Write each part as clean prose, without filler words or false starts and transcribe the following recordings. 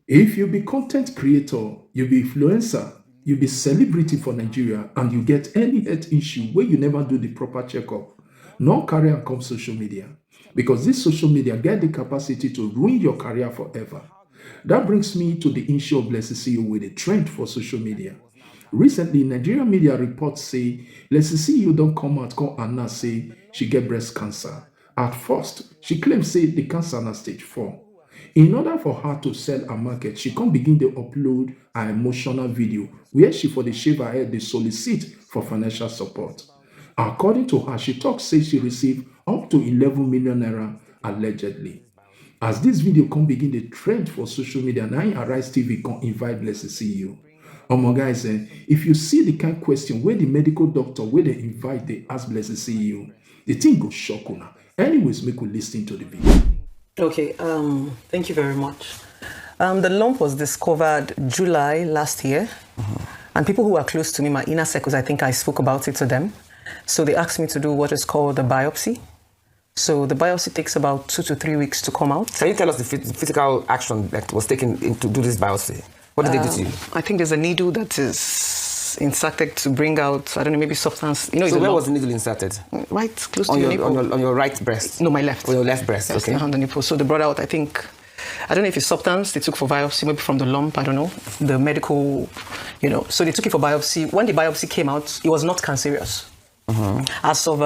If you be content creator, you be influencer, you be celebrity for Nigeria, and you get any health issue where you never do the proper checkup, no carry am come social media. Because this social media get the capacity to ruin your career forever. That brings me to the issue of Blessed CEO with a trend for social media. Recently, Nigerian media reports say Blessed CEO don't come out come announce say she get breast cancer. At first, she claims say the cancer na stage 4. In order for her to sell her market, she can't begin to upload her emotional video where she for the shave her head they solicit for financial support. According to her, she talks say she received up to 11 million naira allegedly. As this video come begin the trend for social media, now Arisetv can invite Blessed CEO. Omo guys, if you see the kind question where the medical doctor where they invite they ask Blessed CEO, the thing go shock una. Anyways, make we listen to the video. Okay, thank you very much. The lump was discovered July last year, and people who are close to me, my inner circles, I think I spoke about it to them. So they asked me to do what is called a biopsy. So the biopsy takes about 2 to 3 weeks to come out. Can you tell us the physical action that was taken to do this biopsy? What did they do to you? I think there's a needle that is inserted to bring out, I don't know, maybe substance. You know, so where was the needle inserted? Right close on to your nipple. On your right breast? No, my left. On your left breast, yes, okay. On the nipple. So they brought out, I think, I don't know if it's substance they took for biopsy, maybe from the lump, I don't know, the medical, you know. So they took it for biopsy. When the biopsy came out, it was not cancerous. As of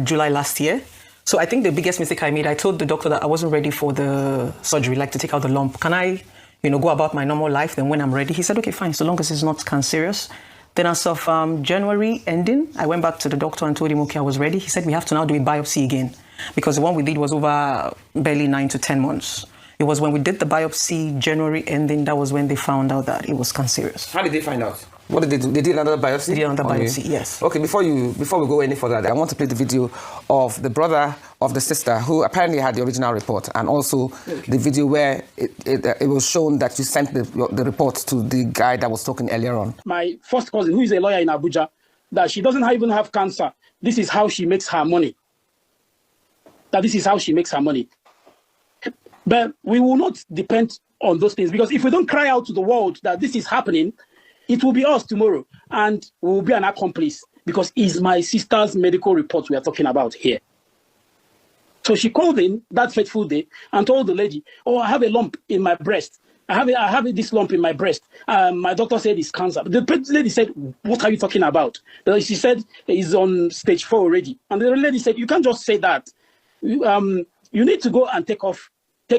July last year. So I think the biggest mistake I made, I told the doctor that I wasn't ready for the surgery, like to take out the lump. Can I, you know, go about my normal life? Then when I'm ready, he said, okay, fine, so long as it's not cancerous. Then as of January ending, I went back to the doctor and told him, okay, I was ready. He said, we have to now do a biopsy again because the one we did was over barely 9 to 10 months. It was when we did the biopsy, January ending, that was when they found out that it was cancerous. How did they find out? What did they do? They did another biopsy? They did another biopsy, yes. Okay, before we go any further, I want to play the video of the brother of the sister who apparently had the original report, and also the video where it was shown that you sent the report to the guy that was talking earlier on. My first cousin, who is a lawyer in Abuja, that she doesn't even have cancer. This is how she makes her money. That this is how she makes her money. But we will not depend on those things, because if we don't cry out to the world that this is happening, it will be us tomorrow, and we will be an accomplice, because it's my sister's medical report we are talking about here. So she called in that fateful day and told the lady, oh, I have a lump in my breast. I have this lump in my breast. My doctor said it's cancer. The lady said, what are you talking about? She said it's on stage 4 already. And the lady said, you can't just say that. You need to go and take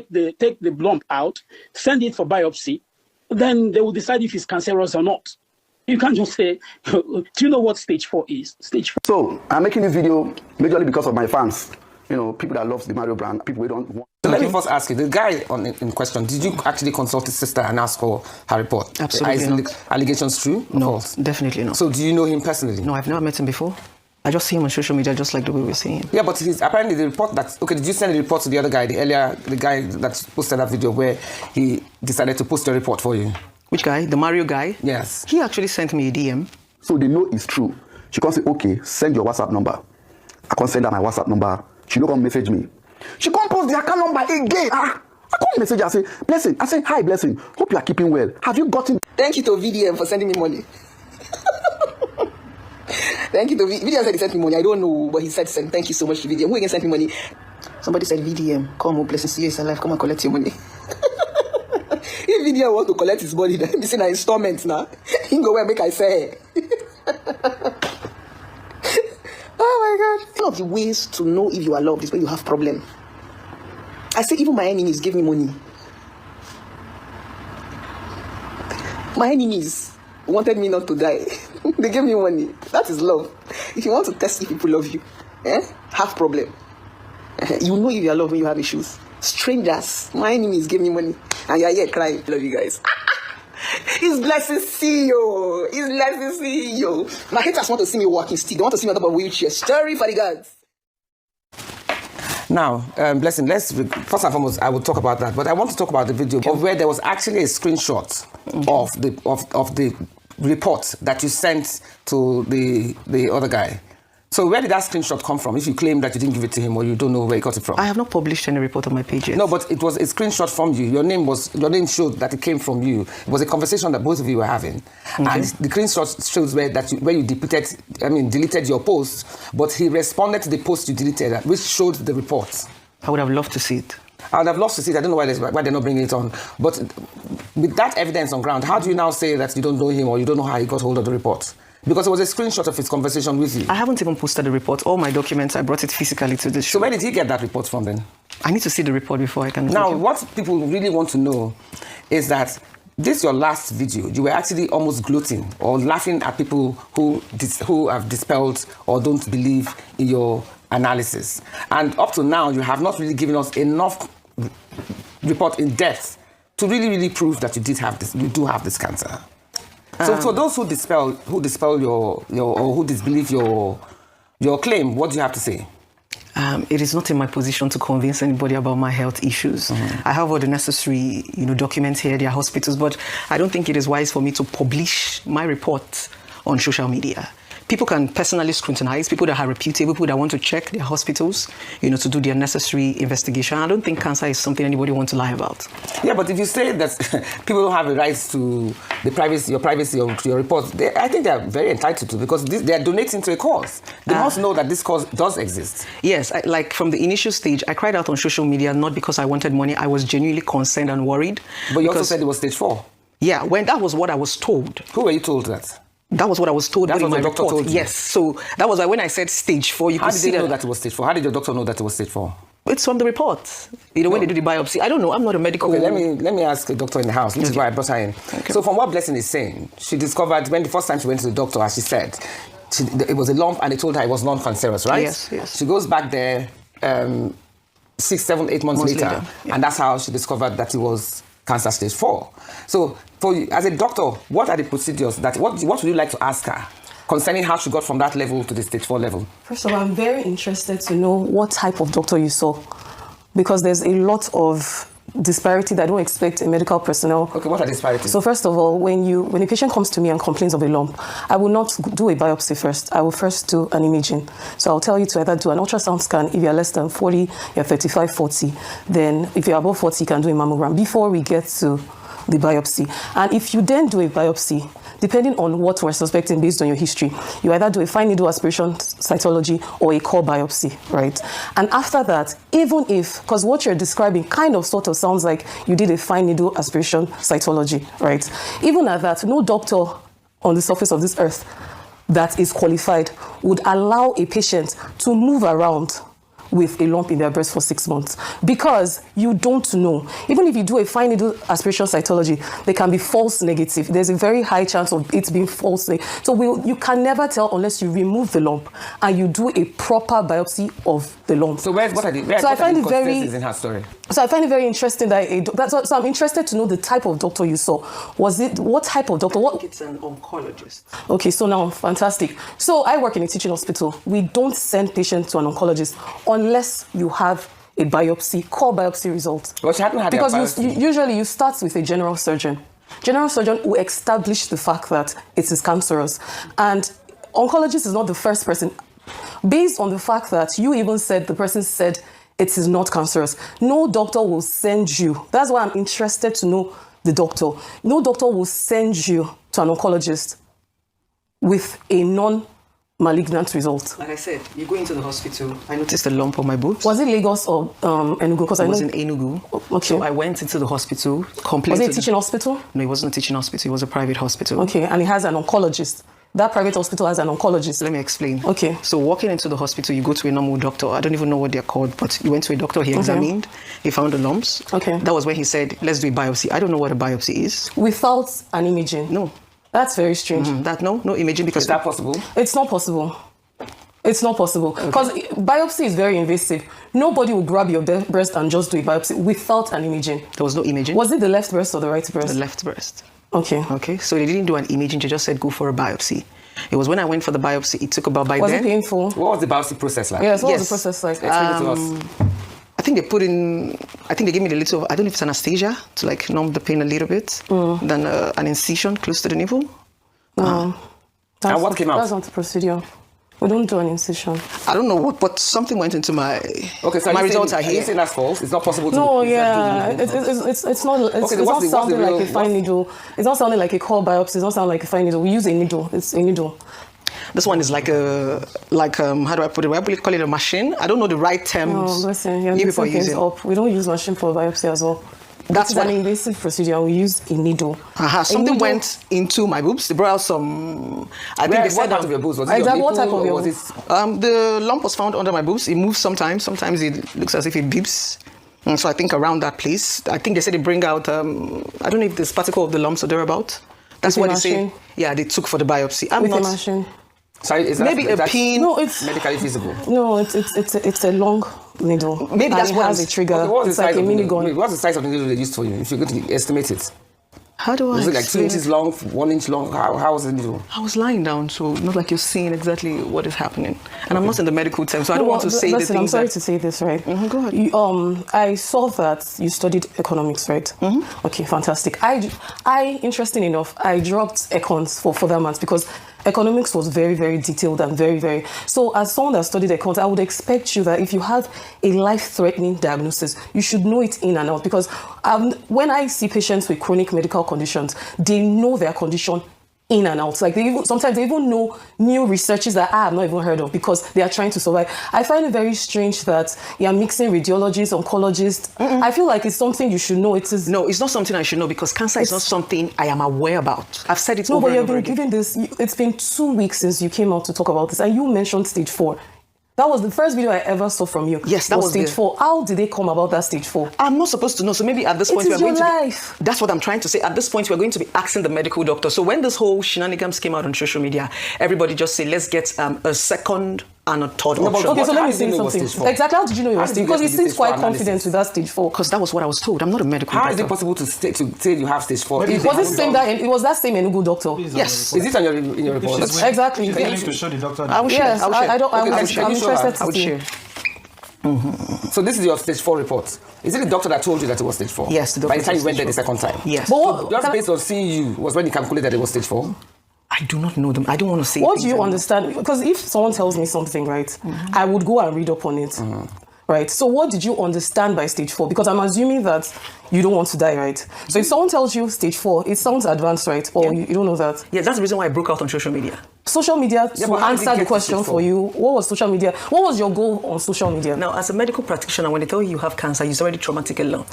the lump out, send it for biopsy. Then they will decide if it's cancerous or not. You can't just say, do you know what stage 4 is? Stage 4. So I'm making this video majorly because of my fans. You know, people that love the Mario brand, people who don't want. So let me first ask you, the guy in question, did you actually consult his sister and ask for her report? Absolutely not. Allegations true? No, false? Definitely not. So do you know him personally? No, I've never met him before. I just see him on social media just like the way we see him. Yeah, but apparently the report that... Okay, did you send the report to the other guy, the guy that posted that video where he decided to post a report for you? Which guy? The Mario guy? Yes. He actually sent me a DM. So they know it's true. She can't say, okay, send your WhatsApp number. I can't send her my WhatsApp number. She don't come message me. She can't post the account number again. I can't message her. I say, Blessing. I say, hi, Blessing. Hope you are keeping well. Have you gotten... Thank you to VDM for sending me money. Thank you to VDM said he sent me money. I don't know, but he said send. Thank you so much to VDM. Who again sent me money? Somebody said VDM. Come on, Blessing, see you is alive. Come and collect your money. If VDM want to collect his money, then it's in an installment now. He can go where make I say. Oh my God. One of the ways to know if you are loved is when you have problem. I say even my enemies give me money. My enemies wanted me not to die. They gave me money. That is love. If you want to test if people love you, have problem. You know if you are loved when you have issues. Strangers, my enemies gave me money. And you're here crying. Love you guys. It's blessed to see you. It's blessed to see you. My haters want to see me walking stick. They want to see me on top of a wheelchair. Story for the gods. Now, Blessing, first and foremost, I will talk about that. But I want to talk about the video of where there was actually a screenshot of the report that you sent to the other guy. So where did that screenshot come from? If you claim that you didn't give it to him or you don't know where you got it from? I have not published any report on my page yet. No, but it was a screenshot from you. Your name showed that it came from you. It was a conversation that both of you were having. Okay. And the screenshot shows where you deleted your post, but he responded to the post you deleted, which showed the report. I would have loved to see it. I would have loved to see it. I don't know why they're not bringing it on. But with that evidence on ground, how do you now say that you don't know him or you don't know how he got hold of the report? Because it was a screenshot of his conversation with you. I haven't even posted the report. All my documents, I brought it physically to the show. So where did he get that report from then? I need to see the report before I can... Now, what people really want to know is that this your last video, you were actually almost gloating or laughing at people who have dispelled or don't believe in your analysis. And up to now, you have not really given us enough report in depth to really prove that you do have this cancer. So for those who dispel your or who disbelieve your claim, what do you have to say? It is not in my position to convince anybody about my health issues. I have all the necessary, documents here, their hospitals, but I don't think it is wise for me to publish my report on social media. People can personally scrutinize, people that are reputable, people that want to check their hospitals, to do their necessary investigation. I don't think cancer is something anybody wants to lie about. Yeah, but if you say that people don't have a right to your privacy or to your reports, I think they are very entitled to, because they are donating to a cause. They must know that this cause does exist. Yes, like from the initial stage, I cried out on social media, not because I wanted money. I was genuinely concerned and worried. But you also said it was stage 4. Yeah, that was what I was told. Who were you told that? That was what I was told. That's what my the doctor report. told you? Yes, so that was when I said stage 4. How did you know that it was stage 4? How did your doctor know that it was stage 4? It's from the report. When they do the biopsy. I don't know. I'm not a medical... Okay, let me ask a doctor in the house. This is why I brought her in. Okay. So from what Blessing is saying, she discovered when the first time she went to the doctor, as she said, it was a lump and they told her it was non-cancerous, right? Yes. She goes back there 6, 7, 8 months later. Yeah. And that's how she discovered that it was cancer stage 4. So for you, as a doctor, what are the procedures what would you like to ask her concerning how she got from that level to the stage 4 level? First of all, I'm very interested to know what type of doctor you saw, because there's a lot of disparity that I don't expect in medical personnel. Okay, what are disparities? So first of all, when a patient comes to me and complains of a lump, I will not do a biopsy first. I will first do an imaging. So I'll tell you to either do an ultrasound scan if you're less than 40, you're 35, 40. Then if you're above 40, you can do a mammogram before we get to the biopsy. And if you then do a biopsy, depending on what we're suspecting based on your history, you either do a fine needle aspiration cytology or a core biopsy, right? And after that, even if, because what you're describing kind of sort of sounds like you did a fine needle aspiration cytology, right? Even at that, no doctor on the surface of this earth that is qualified would allow a patient to move around with a lump in their breast for 6 months, because you don't know. Even if you do a fine needle aspiration cytology, they can be false negative. There's a very high chance of it being false negative. So you can never tell unless you remove the lump and you do a proper biopsy of the lump. So what are the inconsistencies in her story? So I find it very interesting that so I'm interested to know the type of doctor you saw. What type of doctor? I think it's an oncologist. Okay, so now, fantastic. So I work in a teaching hospital. We don't send patients to an oncologist unless you have a biopsy, core biopsy result. Well, she hadn't had because usually you start with a general surgeon. General surgeon will establish the fact that it is cancerous. And oncologist is not the first person. Based on the fact that you even said, the person said, it is not cancerous. No doctor will send you. That's why I'm interested to know the doctor. No doctor will send you to an oncologist with a non-malignant result. Like I said, you go into the hospital. I noticed a lump on my boobs. Was it Lagos or Enugu? Because it was in Enugu. Okay. So I went into the hospital. Was it a teaching hospital? No, it wasn't a teaching hospital. It was a private hospital. Okay, and it has an oncologist. That private hospital has an oncologist. Let me explain. Okay. So walking into the hospital, you go to a normal doctor. I don't even know what they're called, but you went to a doctor, he examined, he found the lumps. Okay. That was when he said, let's do a biopsy. I don't know what a biopsy is. Without an imaging? No. That's very strange. No imaging, because... Is that possible? It's not possible. It's not possible. Because biopsy is very invasive. Nobody will grab your breast and just do a biopsy without an imaging. There was no imaging. Was it the left breast or the right breast? The left breast. Okay. So they didn't do an imaging, they just said go for a biopsy. It was when I went for the biopsy, it took about by was then. Was it painful? What was the biopsy process like? Yes, what was the process like? Explain it to us. I think they gave me a little, I don't know if it's anesthesia, to like numb the pain a little bit. Then an incision close to the nipple. And what came out? That's not the procedure. We don't do an incision. I don't know what, but something went into my. Okay, so my results are Are you here. saying that's false? It's not possible to. No, yeah, it's not. It's not sounding like a fine needle. It's not sounding like a core biopsy. It's not sounding like a fine needle. We use a needle. It's a needle. This one is like how do I put it? Why do we call it a machine? I don't know the right terms. Oh, listen, you're You people mixing things use it. up. We don't use machine for biopsy as well. That's It's what an invasive procedure. We use a needle. Something needle- went into my boobs. They brought out some. I think they What said part of your boobs? Was it Exactly, your what type nipple of your or was boobs? it? The lump was found under my boobs. It moves sometimes. Sometimes it looks as if it beeps. And so I think around that place, I think they said they bring out. I don't know if there's particle of the lumps or thereabout. That's With what a they say. machine? Yeah, they took for the biopsy. I'm With a not. machine. Sorry, is Maybe a that's pin. No, it's medically feasible. no, it's a long needle. Maybe and that's it what has I'm- a trigger. Okay, what's It's the like size a of the minigun. needle? What's the size of the needle they used for you? If you're going to estimate it, How do I? was it like 2 explain inches it? long, 1 inch long? How was the needle? I was lying down, so not like you're seeing exactly what is happening. And I'm not in the medical term, so I No, don't want to well, say the listen, I'm things sorry that. to say this, right? Go ahead. I saw that you studied economics, right? Okay, fantastic. Interesting enough, I dropped econs for further months because economics was very, very detailed and very, very. So as someone that studied econs, I would expect you that if you have a life-threatening diagnosis, you should know it in and out. Because when I see patients with chronic medical conditions, they know their condition in and out. Like sometimes they even know new researches that I have not even heard of because they are trying to survive. I find it very strange that you're mixing radiologists, oncologists. I feel like it's something you should know. It is. No, it's not something I should know because cancer is not something I am aware about. I've said it No, over but and you've over been again. given this. It's been 2 weeks since you came out to talk about this, and you mentioned stage 4. That was the first video I ever saw from you. Yes, that was stage the- 4. How did they come about that stage 4? I'm not supposed to know. So maybe at this point It we is are going your to. life. That's what I'm trying to say. At this point, we're going to be asking the medical doctor. So when this whole shenanigans came out on social media, everybody just say, let's get a second and a third No, but option. Okay, so How let me did you say know it was something. stage 4? Exactly. How did you know you How were did stage? you Because get you to the seem stage 4 quite analysis? confident with that stage 4. Because that was what I was told. I'm not a medical How is doctor. it possible to say you have stage 4? Maybe If it's they Was it haven't done- it was that same Enugu doctor? Yes. Is it on in your report? She's Exactly. She's willing to show the doctor. I will share. Yes, I will share. I don't. Okay, I'm can you show interested her? to I would see. share. So this is your stage 4 report. Is it the doctor that told you that it was stage 4? Yes, the doctor By the time you said went there stage the second time? Yes. But So what, just can I- based on seeing you was when you calculated that it was stage 4? I do not know them. I don't want to say what things do you that- understand? Because if someone tells me something, right, I would go and read up on it. Right. So what did you understand by stage 4? Because I'm assuming that you don't want to die, right? So if someone tells you stage 4, it sounds advanced, right? Or you don't know that. Yeah, that's the reason why I broke out on social media. Social media Yeah, to but how did it answer get the to question stage for 4? you. What was social media? What was your goal on social media? Now, as a medical practitioner, when they tell you you have cancer, it's already traumatic alone.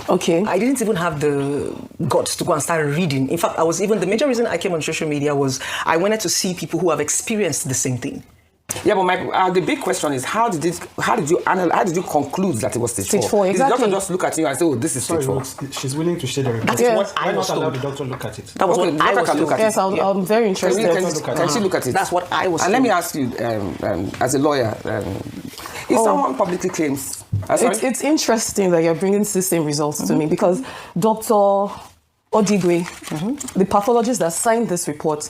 Okay. I didn't even have the guts to go and start reading. In fact, the major reason I came on social media was I wanted to see people who have experienced the same thing. Yeah, but the big question is how did you conclude that it was stage 4? Stage 4, Did the doctor exactly. just look at you and say, oh, this is stage 4? She's willing to share the report. That's Yeah. what I Why was not allow told. the doctor to look at it? That was Okay, what the I doctor was can told. look at Yes, I'm very interested. Can she look at it? That's what I was And told. let me ask you, as a lawyer, if someone publicly claims... It's interesting that you're bringing the same results to me because Dr. Odigwe, the pathologist that signed this report,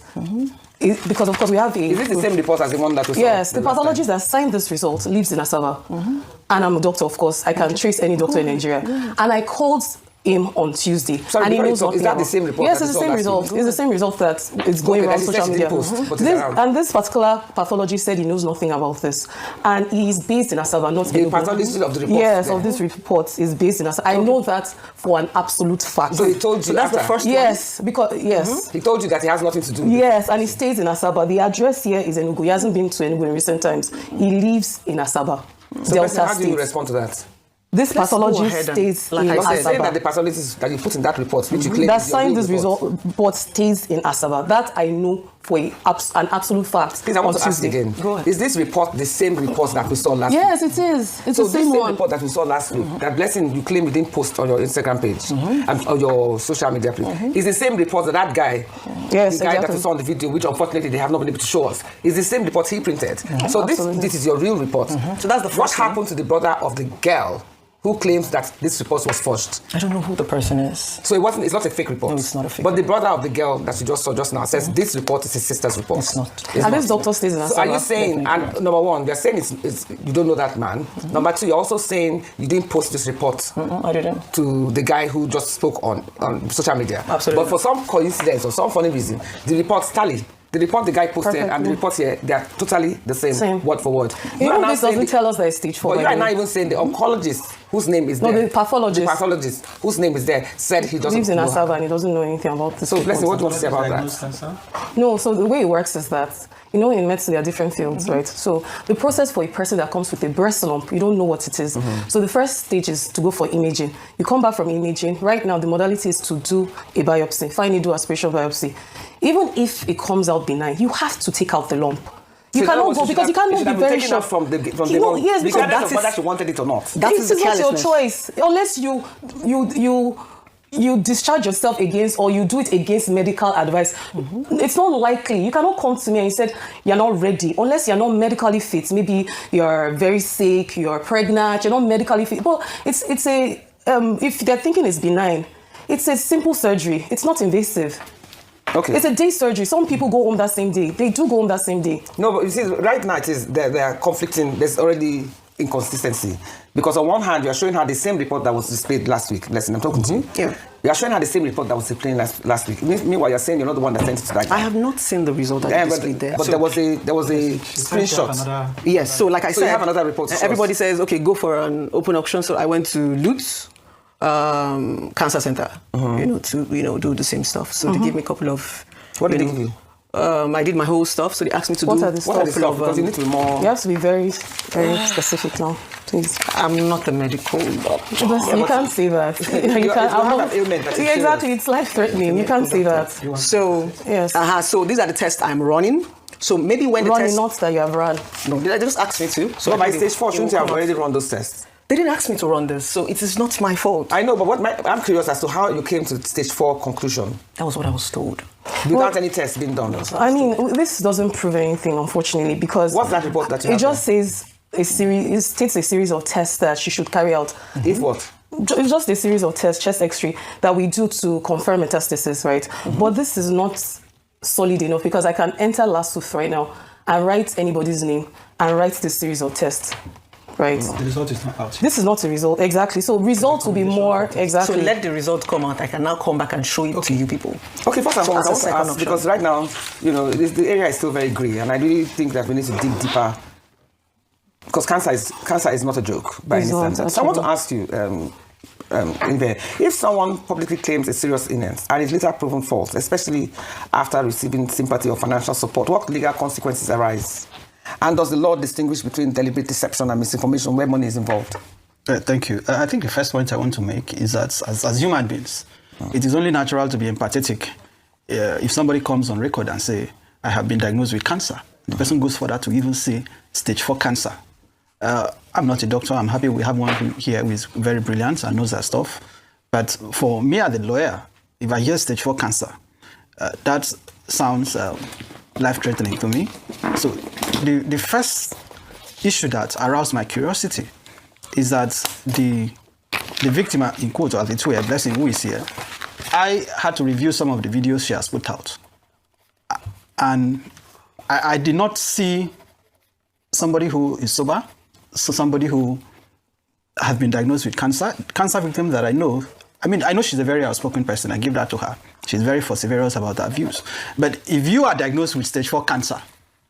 because of course we have a... Is it the same report as the one that was... Yes, the pathologist that signed this result lives in Asaba. And I'm a doctor, of course. I can trace any doctor in Nigeria. And I called him on Tuesday. Sorry, and he before you knows talk, nothing is that the about- same report Yes, that it's you the saw same last result. week? It's the same result that is going Okay, around that he social said he media. didn't post, but it's around. And this particular pathologist said he knows nothing about this. And he is based in Asaba, not The Enugu. pathologist of the report? Yes, Yeah. of this report is based in Asaba. I know that for an absolute fact. So he told you So that's the after? first one. Yes, because, yes. He told you that he has nothing to do with it? Yes, and he stays in Asaba. The address here is Enugu. He hasn't been to Enugu in recent times. He lives in Asaba. So Delta how do you State. respond to that? This Let's go pathologist ahead and- stays like in I Because said, you're saying that the Asaba. pathologist that you put in that report, which you claim That is your signed real this report. report stays in Asaba. That I know for an absolute fact. Please, I want on to ask Tuesday. again. Go ahead. Is this report the same report that we saw last week? Yes, it is. It's So the this same same one. report that we saw last week, that blessing you claim you didn't post on your Instagram page and on your social media page, is the same report that guy, Yes, the guy that exactly. we saw on the video, which unfortunately they have not been able to show us, is the same report he printed. So Absolutely. this is your real report. So that's the What first one. happened to the brother of the girl who claims that this report was forged? I don't know who the person is. So it's not a fake report. No, it's not a fake But the brother of the girl that you just saw just now says this report is his sister's report. It's not. It's And not. this doctor stays in Asaba. So are you saying, and number one, you're saying it's you don't know that man. Number two, you're also saying you didn't post this report I didn't. to the guy who just spoke on social media. Absolutely. But for some coincidence or some funny reason, the reports tally. the report the guy posted and the Perfectly. report here, they are totally the same, word for word. You are know, now this saying doesn't tell us that it's stage 4. But you by are the not way. even saying the oncologist whose name is No, there. the pathologist. The pathologist whose name is there said he doesn't lives in know her. Asava and he doesn't know anything about this. So, Blessing, what do you report. want to say about Diagnosed that? cancer? No, so the way it works is that, you know, in medicine there are different fields, right? So the process for a person that comes with a breast lump, you don't know what it is. So the first stage is to go for imaging. You come back from imaging. Right now, the modality is to do a biopsy, finally do aspiration biopsy. Even if it comes out benign, you have to take out the lump. You So cannot go because you cannot be very sure sure. from the Yes, because regardless of whether she wanted it or not. That it is is the not your carelessness. choice unless you discharge yourself against or you do it against medical advice. It's not likely. You cannot come to me and you said you're not ready unless you're not medically fit. Maybe you're very sick, you're pregnant, you're not medically fit. But it's a if they're thinking it's benign, it's a simple surgery. It's not invasive. Okay. It's a day surgery. Some people go home that same day. They do go home that same day. No, but you see, right now it is they are conflicting. There's already inconsistency because on one hand you are showing her the same report that was displayed last week. Blessing, I'm talking to you. Yeah. You are showing her the same report that was displayed last week. Meanwhile, you're saying you're not the one that sent it to that guy. I have not seen the result that you displayed there. But So- there was a She sent you screenshot. another- Yes, so like I So said, you have another report to show everybody us. says, okay, go for an open auction. So I went to Luke's cancer center, to do the same stuff. So they gave me a couple of. What did they give you? I did my whole stuff. So they asked me to What do are the What are the stuff? stuff? Because you need to be more. You have to be very, very specific now, please. I'm not a medical doctor. You can't say that. You you can't. have an ailment that is Yeah, exactly. It's life-threatening. You can't say that. So Yes. so these are the tests I'm running. So maybe when the Running, test, not that you have run. no, they just asked me to. So I by did it. stage 4, shouldn't you have already run those tests? They didn't ask me to run this, so it is not my fault. I know, but I'm curious as to how you came to stage 4 conclusion That was what I was told. without any tests being done. I mean, this doesn't prove anything, unfortunately, because What's that report that you it have just says it states a series of tests that she should carry out. If what? It's just a series of tests, chest X-ray, that we do to confirm metastasis, right? But this is not solid enough because I can enter LASUF right now and write anybody's name and write this series of tests, right? The result is not out. This is not a result, exactly. So results will be more, So exactly. let the result come out. I can now come back and show it to you people. Okay, first of all, I as a want to second ask, option. because right now, the area is still very grey, and I really think that we need to dig deeper. Because cancer is not a joke by It's any not, standard. So I want to actually. ask you, Inve, if someone publicly claims a serious illness and is later proven false, especially after receiving sympathy or financial support, what legal consequences arise? And does the law distinguish between deliberate deception and misinformation where money is involved? Thank you. I think the first point I want to make is that as human beings, it is only natural to be empathetic. If somebody comes on record and say, I have been diagnosed with cancer, the person goes further to even say stage 4 cancer. I'm not a doctor. I'm happy we have one here who is very brilliant and knows that stuff. But for me as a lawyer, if I hear stage 4 cancer, that sounds life-threatening to me. So the first issue that aroused my curiosity is that the victim, in quote, or the two, Blessing, who is here, I had to review some of the videos she has put out. And I did not see somebody who is sober, so somebody who has been diagnosed with cancer. Cancer victims that I know she's a very outspoken person. I give that to her. She's very vociferous about her views. But if you are diagnosed with stage 4 cancer,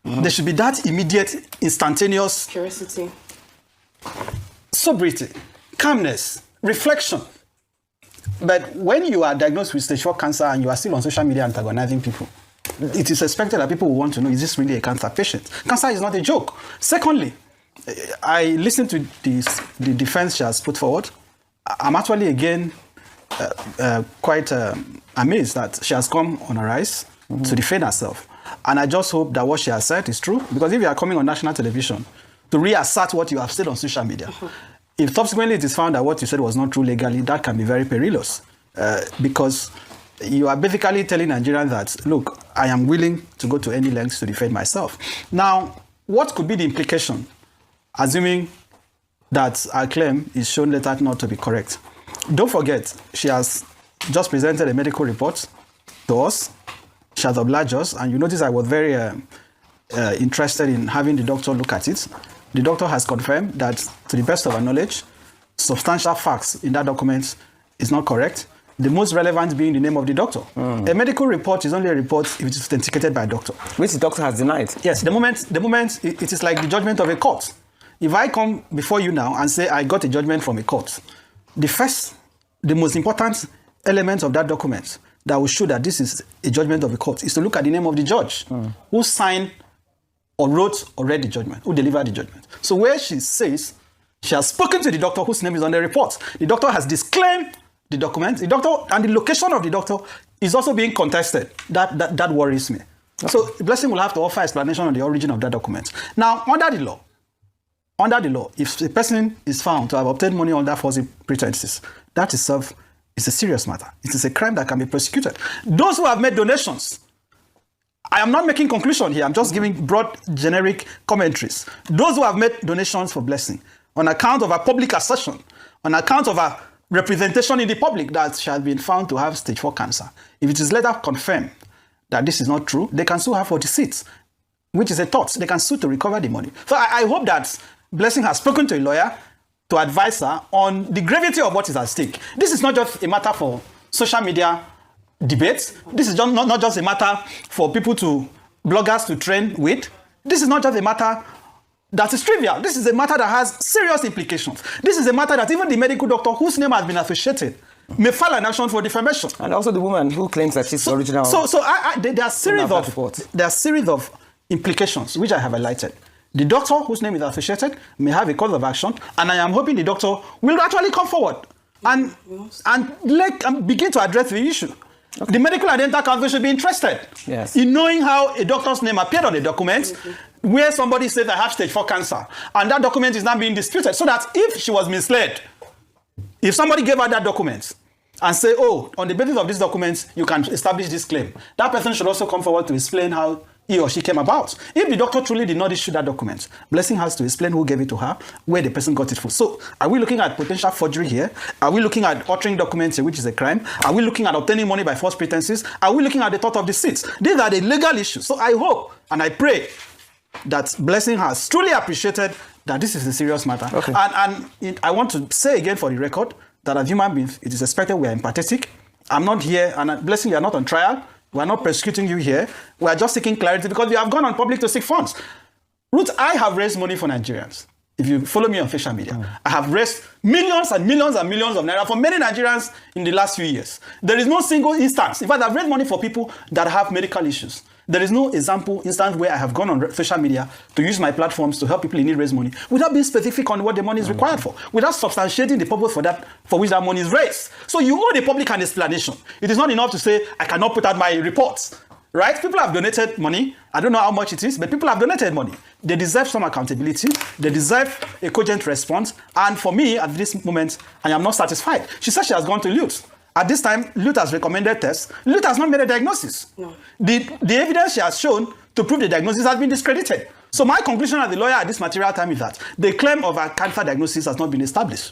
there should be that immediate, instantaneous Curiosity. sobriety, calmness, reflection. But when you are diagnosed with stage 4 cancer and you are still on social media antagonizing people, it is expected that people will want to know, is this really a cancer patient? Cancer is not a joke. Secondly, I listened to the defense she has put forward. I'm actually, again, quite amazed that she has come on a rise to defend herself. And I just hope that what she has said is true, because if you are coming on national television to reassert what you have said on social media, if subsequently it is found that what you said was not true legally, that can be very perilous, because you are basically telling Nigerians that, look, I am willing to go to any lengths to defend myself. Now, what could be the implication, assuming that our claim is shown later not to be correct? Don't forget, she has just presented a medical report to us. She has obliged us, and you notice I was very interested in having the doctor look at it. The doctor has confirmed that, to the best of our knowledge, substantial facts in that document is not correct. The most relevant being the name of the doctor. A medical report is only a report if it is authenticated by a doctor. Which the doctor has denied. Yes, the moment it is like the judgment of a court. If I come before you now and say I got a judgment from a court, the most important element of that document that will show that this is a judgment of a court is to look at the name of the judge who signed or wrote or read the judgment, who delivered the judgment. So where she says she has spoken to the doctor whose name is on the report, the doctor has disclaimed the document, the doctor and the location of the doctor is also being contested. That worries me. Okay. So Blessing will have to offer explanation on the origin of that document. Now, under the law, if a person is found to have obtained money under false pretenses, that itself is a serious matter. It is a crime that can be prosecuted. Those who have made donations, I am not making conclusion here. I'm just giving broad, generic commentaries. Those who have made donations for Blessing on account of a public assertion, on account of a representation in the public that she has been found to have stage 4 cancer, if it is later confirmed that this is not true, they can sue her for deceit, which is a tort. They can sue to recover the money. So I hope that Blessing has spoken to a lawyer to advise her on the gravity of what is at stake. This is not just a matter for social media debates. This is not just a matter for bloggers to trend with. This is not just a matter that is trivial. This is a matter that has serious implications. This is a matter that even the medical doctor whose name has been associated may file an action for defamation. And also the woman who claims that she's the original. There are a series of implications which I have highlighted. The doctor whose name is associated may have a cause of action, and I am hoping the doctor will actually come forward and begin to address the issue. Okay. The Medical and Dental Council should be interested in knowing how a doctor's name appeared on a document where somebody says I have stage 4 cancer, and that document is now being disputed, so that if she was misled, if somebody gave her that document and say, oh, on the basis of this document, you can establish this claim, that person should also come forward to explain how he or she came about. If the doctor truly did not issue that document, Blessing has to explain who gave it to her, where the person got it from. So are we looking at potential forgery here? Are we looking at altering documents, which is a crime? Are we looking at obtaining money by false pretenses? Are we looking at the thought of deceit? These are the legal issues. So I hope and I pray that Blessing has truly appreciated that this is a serious matter. Okay. And I want to say again for the record that as human beings, it is expected we are empathetic. I'm not here, and Blessing, you are not on trial. We are not persecuting you here. We are just seeking clarity because you have gone on public to seek funds. Ruth, I have raised money for Nigerians. If you follow me on social media, I have raised millions and millions and millions of naira for many Nigerians in the last few years. There is no single instance. In fact, I've raised money for people that have medical issues. There is no instance where I have gone on social media to use my platforms to help people in need raise money without being specific on what the money is required for, without substantiating the purpose for which that money is raised. So you owe the public an explanation. It is not enough to say, I cannot put out my reports, right? People have donated money. I don't know how much it is, but people have donated money. They deserve some accountability. They deserve a cogent response. And for me, at this moment, I am not satisfied. She said she has gone to Lute. At this time, Lute has recommended tests. Lute has not made a diagnosis. No. The evidence she has shown to prove the diagnosis has been discredited. So my conclusion as the lawyer at this material time is that the claim of a cancer diagnosis has not been established.